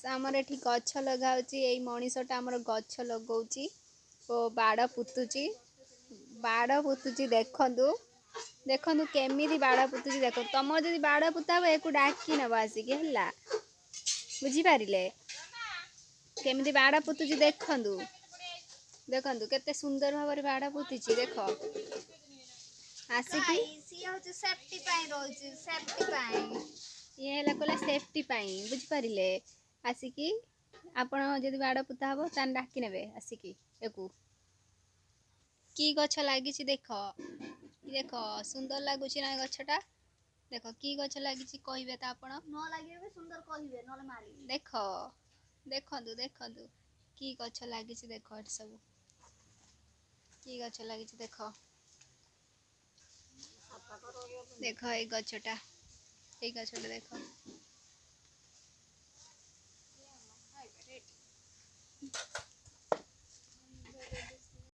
ଆମର ଏଠି ଗଛ ଲଗାଉଛି। ଏଇ ମଣିଷଟା ଆମର ଗଛ ଲଗଉଛି ଓ ବାଡ଼ ପୁତୁଛି ଦେଖନ୍ତୁ। ଦେଖନ୍ତୁ କେମିତି ବାଡ଼ ପୁତୁଛି ଦେଖନ୍ତୁ। ତମର ଯଦି ବାଡ଼ ପୁତା ହବ ଏକୁ ଡାକି ନବ ଆସିକି ହେଲା। ବୁଝିପାରିଲେ କେମିତି ବାଡ଼ ପୁତୁଛି ଦେଖନ୍ତୁ। ଦେଖନ୍ତୁ କେତେ ସୁନ୍ଦର ଭାବରେ ବାଡ଼ ପୁତିଛି ଦେଖ। ଆସିକି ସିଏ ହଉଛି ସେଫ୍ଟି ପାଇଁ ରହୁଛି ସେଫ୍ଟି ପାଇଁ। ଇଏ ହେଲା କହିଲା ସେଫ୍ଟି ପାଇଁ ବୁଝିପାରିଲେ। ଆସିକି ଆପଣ ଯଦି ବାଡ଼ ପୋତା ହବ ତାହେଲେ ଡାକି ନେବେ ଆସିକି ୟାକୁ। କି ଗଛ ଲାଗିଛି ଦେଖ। ଦେଖ ସୁନ୍ଦର ଲାଗୁଛି ନା ଗଛଟା। ଦେଖ କି ଗଛ ଲାଗିଛି କହିବେ ତ ଆପଣ। ନ ଲାଗିବ ସୁନ୍ଦର କହିବେ ନହେଲେ ମାରିବେ। ଦେଖ ଦେଖନ୍ତୁ କି ଗଛ ଲାଗିଛି ଦେଖ ଏଠି ସବୁ। କି ଗଛ ଲାଗିଛି ଦେଖ। ଦେଖ ଏଇ ଗଛଟା ଦେଖ।